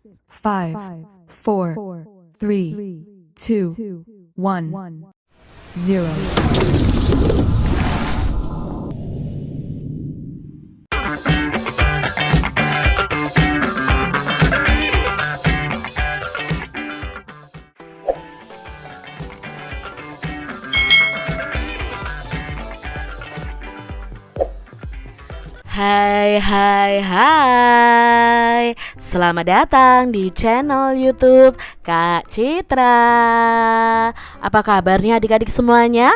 5, 4, 3, 2, 1, 0. Hai, selamat datang di channel YouTube Kak Citra. Apa kabarnya adik-adik semuanya?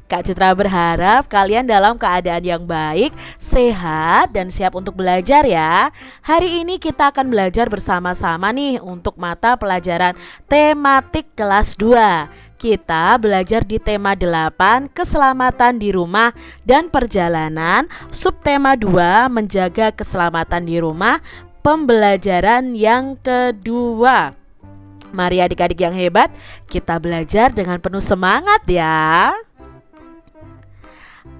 Kak Citra berharap kalian dalam keadaan yang baik, sehat, dan siap untuk belajar ya. Hari ini kita akan belajar bersama-sama nih untuk mata pelajaran tematik kelas 2. Kita belajar di tema 8, keselamatan di rumah dan perjalanan. Subtema 2, menjaga keselamatan di rumah, pembelajaran yang kedua. Mari adik-adik yang hebat, kita belajar dengan penuh semangat ya.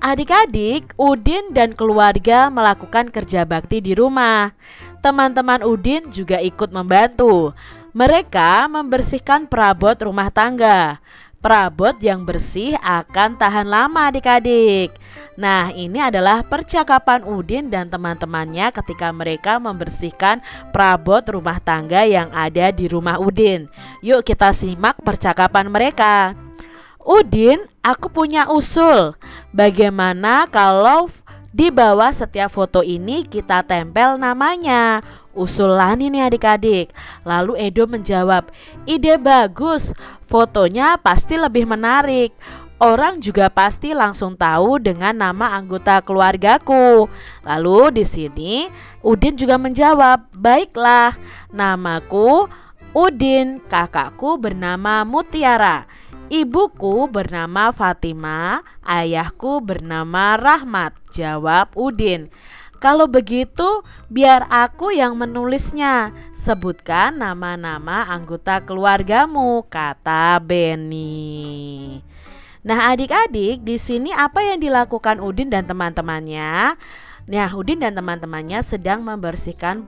Adik-adik, Udin dan keluarga melakukan kerja bakti di rumah. Teman-teman Udin juga ikut membantu. Mereka membersihkan perabot rumah tangga. Perabot yang bersih akan tahan lama adik-adik. Nah, ini adalah percakapan Udin dan teman-temannya ketika mereka membersihkan perabot rumah tangga yang ada di rumah Udin. Yuk kita simak percakapan mereka. Udin, aku punya usul. Bagaimana kalau di bawah setiap foto ini kita tempel namanya? Usul Lani nih adik-adik. Lalu Edo menjawab, ide bagus, fotonya pasti lebih menarik. Orang juga pasti langsung tahu dengan nama anggota keluargaku. Lalu di sini Udin juga menjawab, baiklah, namaku Udin, kakakku bernama Mutiara, ibuku bernama Fatima, ayahku bernama Rahmat, jawab Udin. Kalau begitu, biar aku yang menulisnya. Sebutkan nama-nama anggota keluargamu, kata Benny. Nah, adik-adik, di sini apa yang dilakukan Udin dan teman-temannya? Nah, Udin dan teman-temannya sedang membersihkan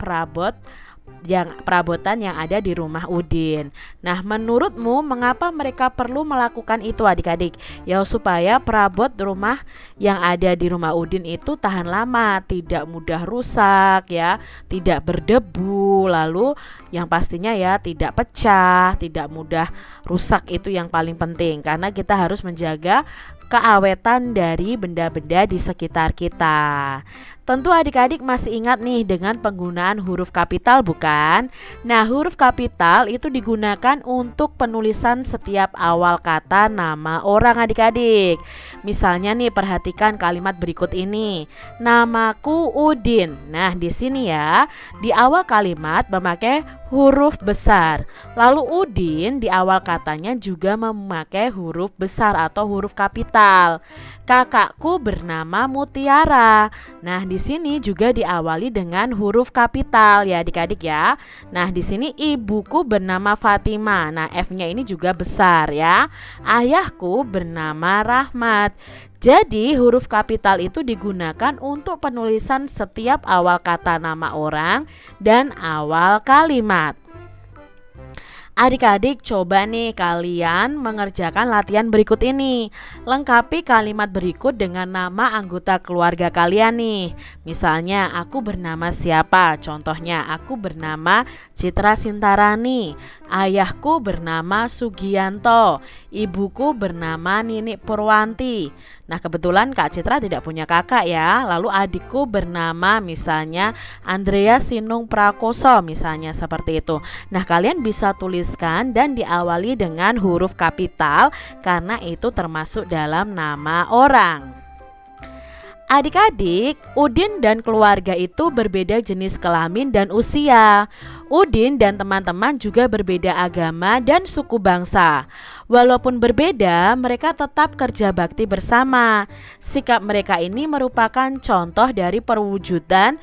perabotan yang ada di rumah Udin. Nah, menurutmu mengapa mereka perlu melakukan itu adik-adik? Ya, supaya perabot rumah yang ada di rumah Udin itu tahan lama, tidak mudah rusak ya, tidak berdebu, lalu yang pastinya ya tidak pecah, tidak mudah rusak. Itu yang paling penting karena kita harus menjaga keawetan dari benda-benda di sekitar kita. Tentu adik-adik masih ingat nih dengan penggunaan huruf kapital bukan? Nah, huruf kapital itu digunakan untuk penulisan setiap awal kata nama orang adik-adik. Misalnya nih, perhatikan kalimat berikut ini. Namaku Udin. Nah, di sini ya, di awal kalimat memakai huruf besar. Lalu Udin di awal katanya juga memakai huruf besar atau huruf kapital. Kakakku bernama Mutiara. Nah, di sini juga diawali dengan huruf kapital ya adik-adik ya. Nah, di sini ibuku bernama Fatima. Nah, F-nya ini juga besar ya. Ayahku bernama Rahmat. Jadi huruf kapital itu digunakan untuk penulisan setiap awal kata nama orang dan awal kalimat. Adik-adik, coba nih kalian mengerjakan latihan berikut ini. Lengkapi kalimat berikut dengan nama anggota keluarga kalian nih. Misalnya, aku bernama siapa? Contohnya, aku bernama Citra Sintarani. Ayahku bernama Sugianto. Ibuku bernama Ninik Purwanti. Nah, kebetulan Kak Citra tidak punya kakak ya. Lalu adikku bernama misalnya Andrea Sinung Prakoso, misalnya seperti itu. Nah, kalian bisa tuliskan dan diawali dengan huruf kapital karena itu termasuk dalam nama orang. Adik-adik, Udin dan keluarga itu berbeda jenis kelamin dan usia. Udin dan teman-teman juga berbeda agama dan suku bangsa. Walaupun berbeda, mereka tetap kerja bakti bersama. Sikap mereka ini merupakan contoh dari perwujudan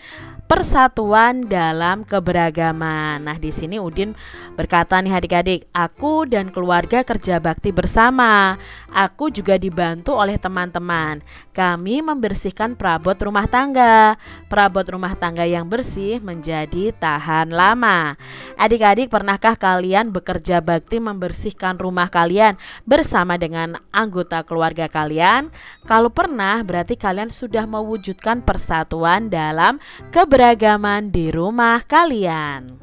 persatuan dalam keberagaman. Nah, di sini Udin berkata nih adik-adik, aku dan keluarga kerja bakti bersama. Aku juga dibantu oleh teman-teman. Kami membersihkan perabot rumah tangga. Perabot rumah tangga yang bersih menjadi tahan lama. Adik-adik, pernahkah kalian bekerja bakti membersihkan rumah kalian bersama dengan anggota keluarga kalian? Kalau pernah, berarti kalian sudah mewujudkan persatuan dalam keberagaman di rumah kalian.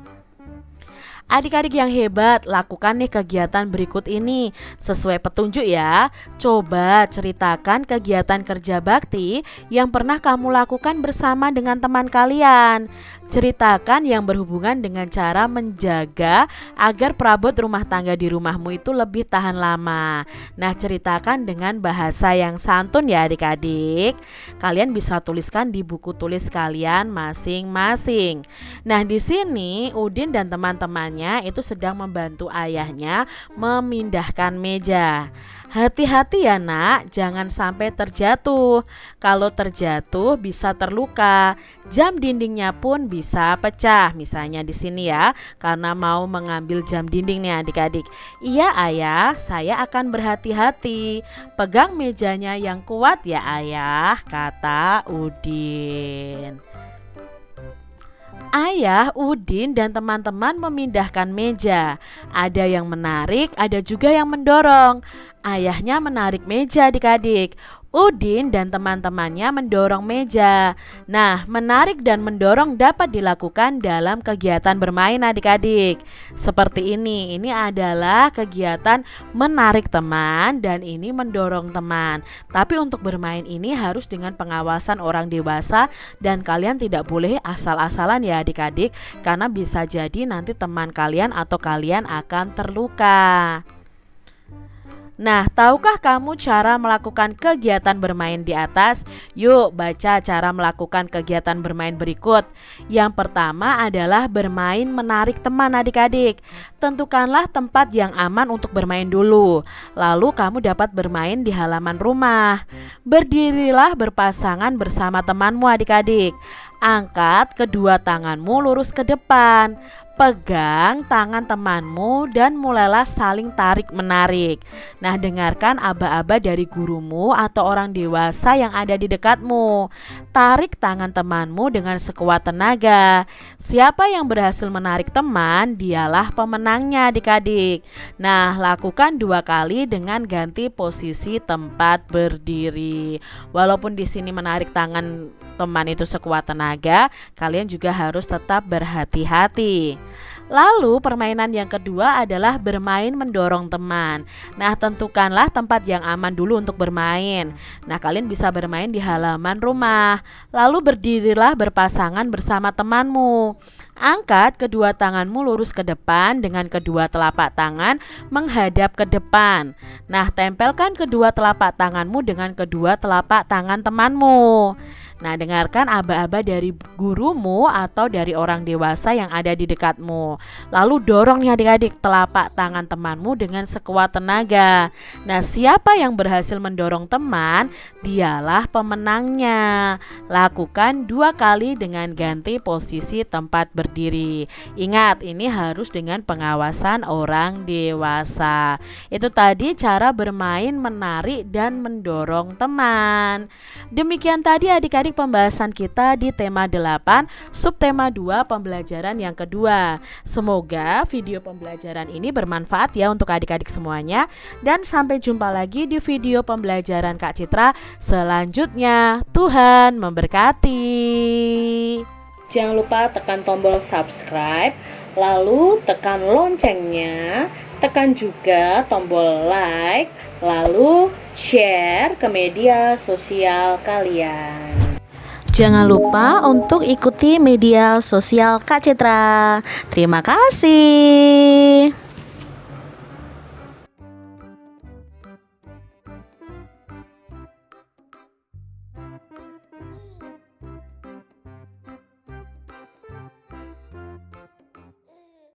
Adik-adik yang hebat, lakukan nih kegiatan berikut ini sesuai petunjuk ya. Coba ceritakan kegiatan kerja bakti yang pernah kamu lakukan bersama dengan teman kalian. Ceritakan yang berhubungan dengan cara menjaga agar perabot rumah tangga di rumahmu itu lebih tahan lama. Nah, ceritakan dengan bahasa yang santun ya adik-adik. Kalian bisa tuliskan di buku tulis kalian masing-masing. Nah, di sini Udin dan teman-temannya itu sedang membantu ayahnya memindahkan meja. Hati-hati ya nak, jangan sampai terjatuh. Kalau terjatuh bisa terluka. Jam dindingnya pun bisa pecah. Misalnya di sini ya, karena mau mengambil jam dinding nih adik-adik. Iya ayah, saya akan berhati-hati. Pegang mejanya yang kuat ya ayah, kata Udin. Ayah, Udin, dan teman-teman memindahkan meja. Ada yang menarik, ada juga yang mendorong. Ayahnya menarik meja adik-adik. Udin dan teman-temannya mendorong meja. Nah, menarik dan mendorong dapat dilakukan dalam kegiatan bermain adik-adik. Seperti ini adalah kegiatan menarik teman dan ini mendorong teman. Tapi untuk bermain ini harus dengan pengawasan orang dewasa dan kalian tidak boleh asal-asalan ya adik-adik, karena bisa jadi nanti teman kalian atau kalian akan terluka. Nah, tahukah kamu cara melakukan kegiatan bermain di atas? Yuk baca cara melakukan kegiatan bermain berikut. Yang pertama adalah bermain menarik teman adik-adik. Tentukanlah tempat yang aman untuk bermain dulu. Lalu kamu dapat bermain di halaman rumah. Berdirilah berpasangan bersama temanmu adik-adik. Angkat kedua tanganmu lurus ke depan. Pegang tangan temanmu dan mulailah saling tarik-menarik. Nah, dengarkan aba-aba dari gurumu atau orang dewasa yang ada di dekatmu. Tarik tangan temanmu dengan sekuat tenaga. Siapa yang berhasil menarik teman, dialah pemenangnya adik-adik. Nah, lakukan 2 kali dengan ganti posisi tempat berdiri. Walaupun di sini menarik tangan teman itu sekuat tenaga, kalian juga harus tetap berhati-hati. Lalu permainan yang kedua adalah bermain mendorong teman. Nah, tentukanlah tempat yang aman dulu untuk bermain. Nah, kalian bisa bermain di halaman rumah. Lalu berdirilah berpasangan bersama temanmu. Angkat kedua tanganmu lurus ke depan dengan kedua telapak tangan menghadap ke depan. Nah, tempelkan kedua telapak tanganmu dengan kedua telapak tangan temanmu. Nah, dengarkan aba-aba dari gurumu atau dari orang dewasa yang ada di dekatmu. Lalu dorong nih adik-adik telapak tangan temanmu dengan sekuat tenaga. Nah, siapa yang berhasil mendorong teman, dialah pemenangnya. Lakukan 2 kali dengan ganti posisi tempat berdiri. Ingat, ini harus dengan pengawasan orang dewasa. Itu tadi cara bermain menarik dan mendorong teman. Demikian tadi adik-adik pembahasan kita di tema 8 subtema 2 pembelajaran yang kedua. Semoga video pembelajaran ini bermanfaat ya untuk adik-adik semuanya, dan sampai jumpa lagi di video pembelajaran Kak Citra selanjutnya. Tuhan memberkati. Jangan lupa tekan tombol subscribe, lalu tekan loncengnya, tekan juga tombol like, lalu share ke media sosial kalian. Jangan lupa untuk ikuti media sosial Kak Citra. Terima kasih.